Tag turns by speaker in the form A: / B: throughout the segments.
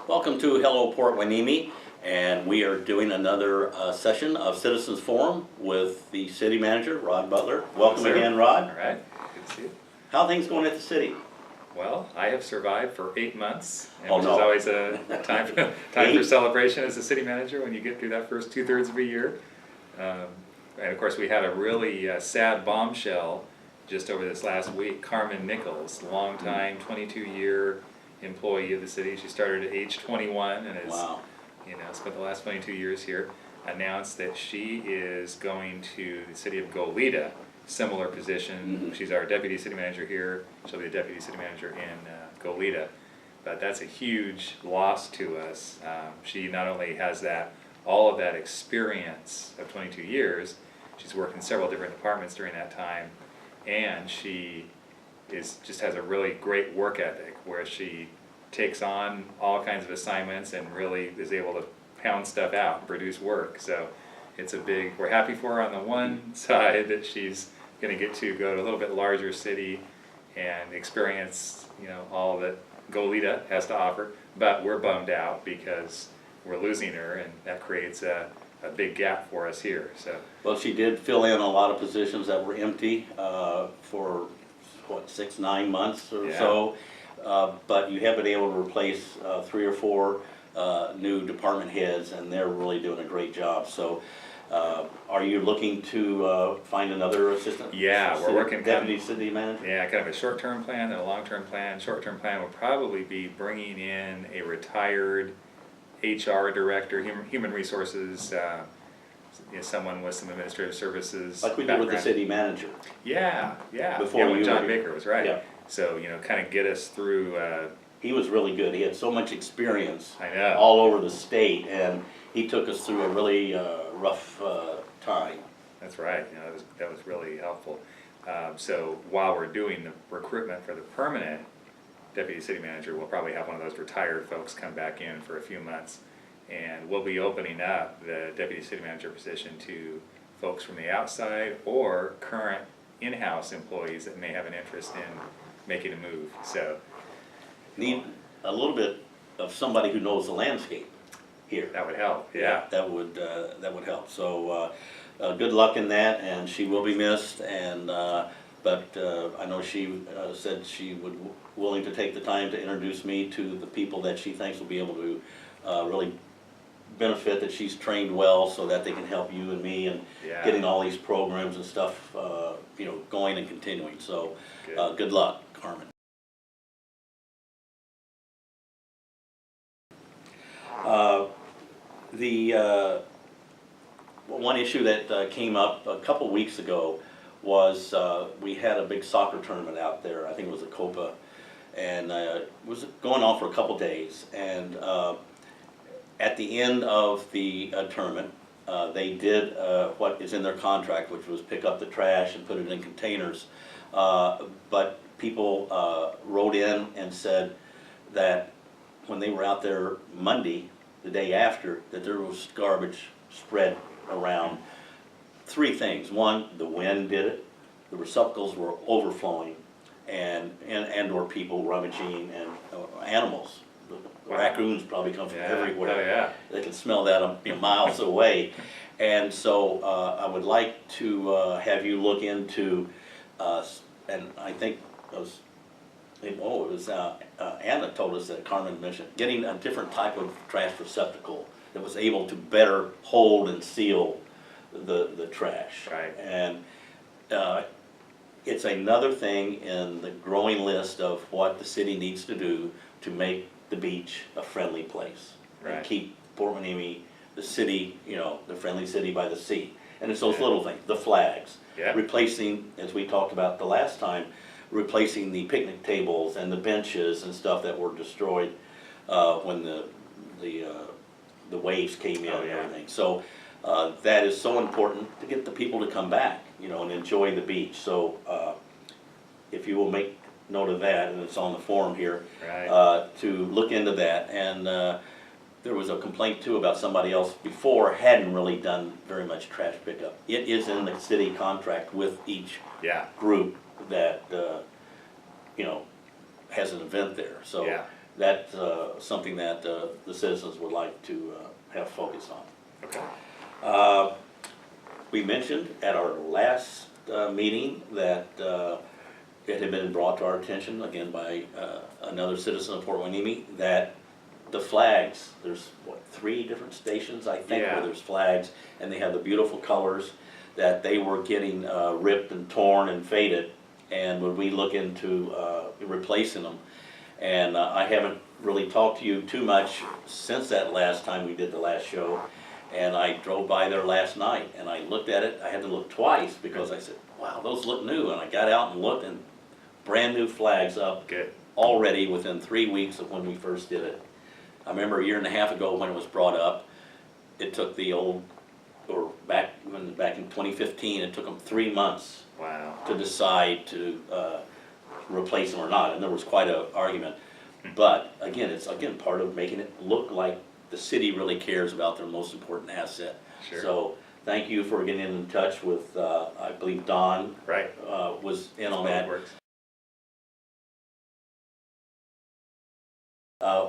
A: Welcome to Hello Port Hueneme, and we are doing another session of Citizens Forum with the City Manager, Rod Butler. Welcome again, Rod.
B: All right, good to see you.
A: How are things going at the city?
B: Well, I have survived for 8 months, which
A: no.
B: is always a time for celebration as a city manager when you get through that first 2/3 of a year. And of course, we had a really sad bombshell just over this last week. Carmen Nichols, longtime 22-year employee of the city. She started at age 21 and has spent the last 22 years here. Announced that she is going to the city of Goleta, similar position. She's our deputy city manager here. She'll be the deputy city manager in Goleta. But that's a huge loss to us. She not only has all of that experience of 22 years, she's worked in several different departments during that time, and she just has a really great work ethic where she takes on all kinds of assignments and really is able to pound stuff out and produce work. So we're happy for her on the one side that she's going to get to go to a little bit larger city and experience, all that Goleta has to offer, but we're bummed out because we're losing her, and that creates a big gap for us here. So,
A: well, she did fill in a lot of positions that were empty for 6-9 months or so, but you have been able to replace 3 or 4 new department heads, and they're really doing a great job. So are you looking to find another assistant?
B: Yeah, we're working
A: deputy city manager.
B: Yeah, kind of a short-term plan and a long-term plan. Short-term plan will probably be bringing in a retired HR director, human resources, someone with some administrative services
A: like we did with the city manager.
B: Yeah.
A: Before
B: when John
A: were
B: Baker was right.
A: Yeah.
B: So kind of get us through.
A: He was really good. He had so much experience
B: I know.
A: all over the state, and he took us through a really rough time.
B: That's right. That was really helpful. So while we're doing the recruitment for the permanent deputy city manager, we'll probably have one of those retired folks come back in for a few months, and we'll be opening up the deputy city manager position to folks from the outside or current in-house employees that may have an interest in making a move. So
A: need a little bit of somebody who knows the landscape here.
B: That would help. Yeah.
A: That would help. So good luck in that, and she will be missed. And but I know she said she would willing to take the time to introduce me to the people that she thinks will be able to really benefit, that she's trained well, so that they can help you and me and getting all these programs and stuff going and continuing. So good luck, Carmen. The one issue that came up a couple weeks ago was we had a big soccer tournament out there. I think it was a Copa, and it was going on for a couple days. And at the end of the tournament, they did what is in their contract, which was pick up the trash and put it in containers. But people wrote in and said that when they were out there Monday, the day after, that there was garbage spread around. 3 things. One, the wind did it. The receptacles were overflowing, and or people rummaging, and animals. The raccoons probably come from everywhere.
B: Oh, yeah.
A: They can smell that miles away. And so I would like to have you look into, and I think it was Anna told us that Carmen mentioned, getting a different type of trash receptacle that was able to better hold and seal the trash.
B: Right.
A: And it's another thing in the growing list of what the city needs to do to make the beach a friendly place.
B: Right.
A: And keep Port Hueneme, the city, the friendly city by the sea. And it's those little things, the flags, replacing, as we talked about the last time, replacing the picnic tables and the benches and stuff that were destroyed when the waves came in and everything. So that is so important to get the people to come back, and enjoy the beach. So if you will make note of that, and it's on the forum here, to look into that. And there was a complaint too about somebody else before hadn't really done very much trash pickup. It is in the city contract with each group that has an event there. So that's something that the citizens would like to have focus on.
B: Okay.
A: We mentioned at our last meeting that it had been brought to our attention, again by another citizen of Fort Hueneme, that the flags, there's what, 3 different stations I think
B: Yeah.
A: where there's flags, and they have the beautiful colors, that they were getting ripped and torn and faded, and would we look into replacing them. And I haven't really talked to you too much since that last time we did the last show, and I drove by there last night and I looked at it. I had to look twice because I said, wow, those look new, and I got out and looked, and brand new flags up.
B: Good.
A: Already within 3 weeks of when we first did it. I remember a year and a half ago when it was brought up, it took the old, or back in 2015, it took them 3 months
B: Wow.
A: to decide to replace them or not, and there was quite an argument. But again, it's part of making it look like the city really cares about their most important asset.
B: Sure.
A: So thank you for getting in touch with, I believe Don
B: Right.
A: was in on
B: That's how it
A: that.
B: works.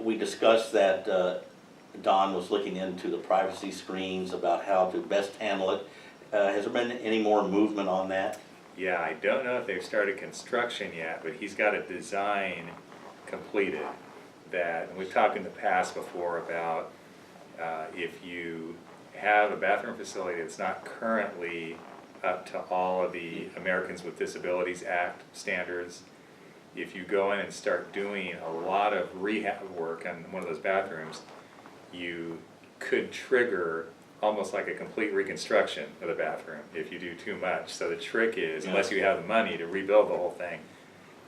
A: We discussed that Don was looking into the privacy screens, about how to best handle it. Has there been any more movement on that?
B: Yeah, I don't know if they've started construction yet, but he's got a design completed that, and we've talked in the past before about if you have a bathroom facility that's not currently up to all of the Americans with Disabilities Act standards, if you go in and start doing a lot of rehab work on one of those bathrooms, you could trigger almost like a complete reconstruction of the bathroom if you do too much. So the trick is, unless you have the money to rebuild the whole thing,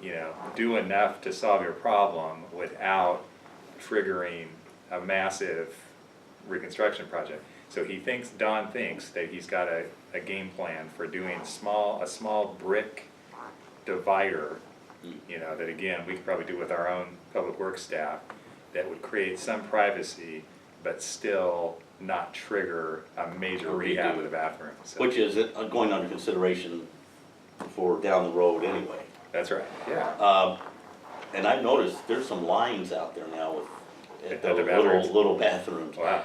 B: you know, do enough to solve your problem without triggering a massive reconstruction project. So Don thinks that he's got a game plan for doing a small brick divider, you know, that again, we could probably do with our own public works staff, that would create some privacy, but still not trigger a major rehab of the bathroom. So,
A: Which is going under consideration for down the road anyway.
B: that's right, yeah.
A: And I've noticed there's some lines out there now with
B: At
A: the
B: the bathrooms?
A: little bathrooms.
B: Wow.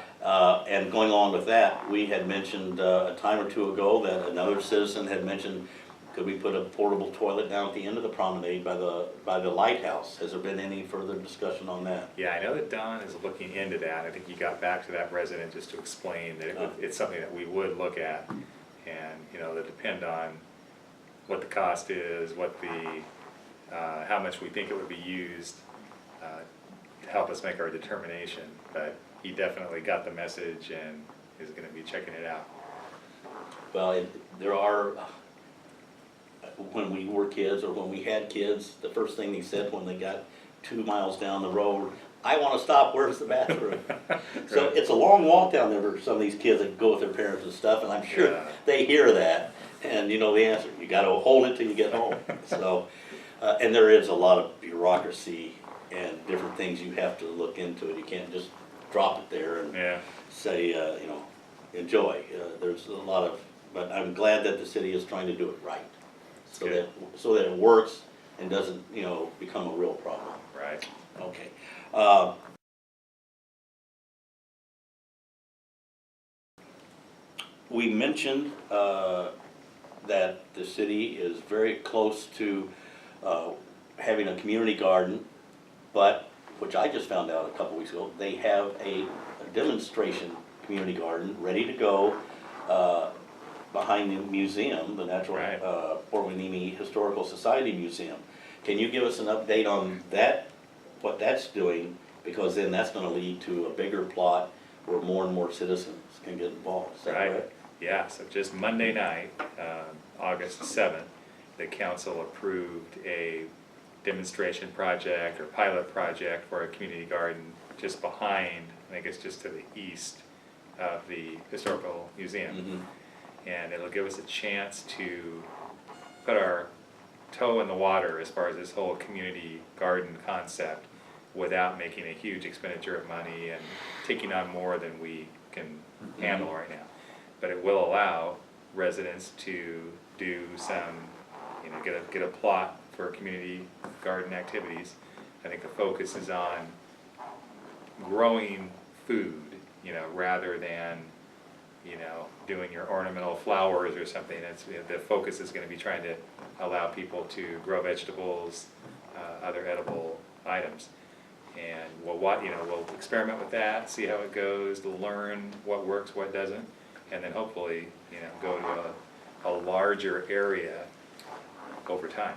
A: And going along with that, we had mentioned a time or two ago that another citizen had mentioned, could we put a portable toilet down at the end of the promenade by the lighthouse? Has there been any further discussion on that?
B: Yeah, I know that Don is looking into that. I think he got back to that resident just to explain that it's something that we would look at, and, you know, that depend on what the cost is, what the, how much we think it would be used to help us make our determination. But he definitely got the message and is gonna be checking it out.
A: Well, there are, when we were kids or when we had kids, the first thing they said when they got 2 miles down the road, I want to stop, where's the bathroom? So
B: Right.
A: it's a long walk down there for some of these kids that go with their parents and stuff, and I'm sure
B: Yeah.
A: they hear that, and you know the answer, you got to hold it till you get home. So, and there is a lot of bureaucracy and different things you have to look into it. You can't just drop it there and
B: Yeah,
A: say, you know, enjoy. There's a lot of, but I'm glad that the city is trying to do it right, so
B: Good.
A: that it works and doesn't, you know, become a real problem.
B: right.
A: Okay. We mentioned that the city is very close to having a community garden, but, which I just found out a couple weeks ago, they have a demonstration community garden ready to go behind the museum, the Natural
B: Right.
A: Fort Hueneme Historical Society Museum. Can you give us an update on that, what that's doing? Because then that's gonna lead to a bigger plot where more and more citizens can get involved. Is that
B: Right.
A: correct?
B: Yeah, so just Monday night, August 7th, the council approved a demonstration project or pilot project for a community garden just behind, I think it's just to the east of the Historical Museum.
A: Mhm.
B: And it'll give us a chance to put our toe in the water as far as this whole community garden concept without making a huge expenditure of money and taking on more than we can handle right now. But it will allow residents to do some, get a plot for community garden activities. I think the focus is on growing food, you know, rather than, you know, doing your ornamental flowers or something. It's, you know, the focus is going to be trying to allow people to grow vegetables, other edible items. And we'll experiment with that, see how it goes, learn what works, what doesn't, and then hopefully, you know, go to a larger area over time.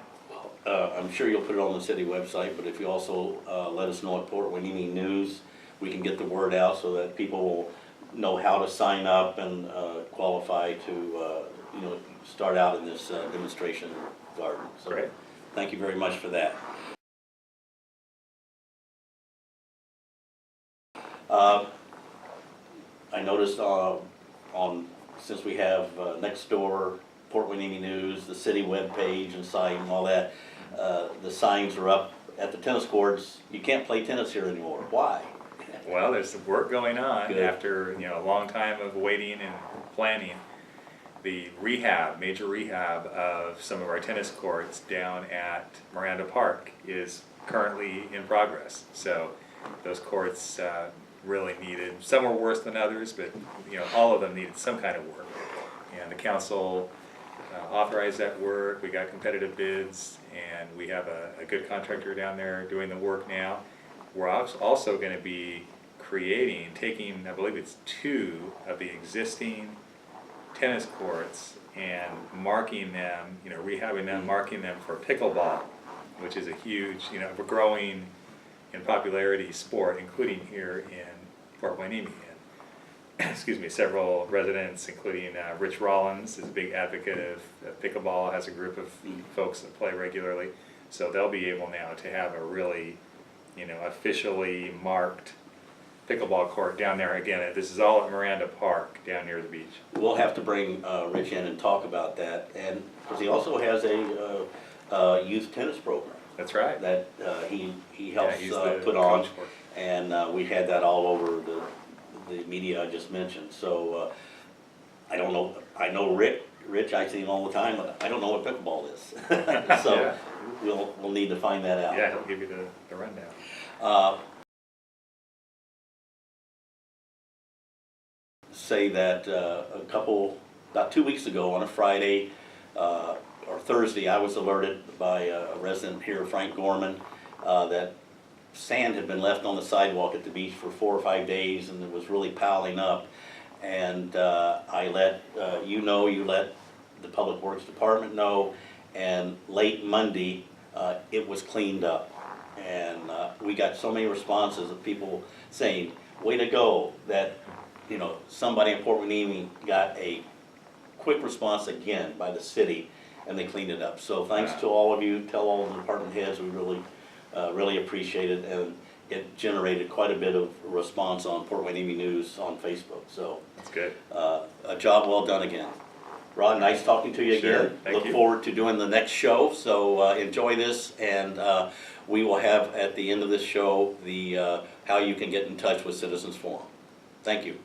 A: I'm sure you'll put it on the city website, but if you also let us know at Port Hueneme News, we can get the word out so that people will know how to sign up and qualify to, you know, start out in this demonstration garden. So,
B: Great.
A: Thank you very much for that. I noticed since we have next door, Port Hueneme News, the city webpage and site and all that, the signs are up at the tennis courts. You can't play tennis here anymore. Why?
B: Well, there's some work going on.
A: Good.
B: After, you know, a long time of waiting and planning. The major rehab of some of our tennis courts down at Miranda Park is currently in progress. So those courts really needed, some were worse than others, but, you know, all of them needed some kind of work. And the council authorized that work. We got competitive bids, and we have a good contractor down there doing the work now. We're also going to be taking, I believe it's 2 of the existing tennis courts and marking them, you know, rehabbing them, marking them for pickleball, which is a huge, you know, growing in popularity sport, including here in Port Hueneme. And, excuse me, several residents, including Rich Rollins, is a big advocate of pickleball, has a group of folks that play regularly. So they'll be able now to have a really, you know, officially marked pickleball court down there. Again, this is all at Miranda Park down near the beach.
A: We'll have to bring Rich in and talk about that, and because he also has a youth tennis program.
B: That's right.
A: That he helps
B: he's the
A: put on,
B: coach for it.
A: and we had that all over the media I just mentioned. So I don't know. I know Rich. I see him all the time, but I don't know what pickleball is. So
B: Yeah.
A: we'll need to find that out.
B: Yeah, he'll give you the rundown.
A: Say that about 2 weeks ago on a Friday or Thursday, I was alerted by a resident here, Frank Gorman, that sand had been left on the sidewalk at the beach for 4 or 5 days, and it was really piling up. And I let you let the Public Works Department know, and late Monday, it was cleaned up. And we got so many responses of people saying, "Way to go," that, you know, somebody in Port Hueneme got a quick response again by the city, and they cleaned it up. So thanks to all of you. Tell all of the department heads we really appreciate it, and it generated quite a bit of response on Port Hueneme News on Facebook. So
B: That's good.
A: a job well done again. Rod, nice talking to you
B: Sure.
A: again.
B: Thank
A: Look
B: you.
A: forward to doing the next show. So enjoy this, and we will have at the end of this show the how you can get in touch with Citizens Forum. Thank you.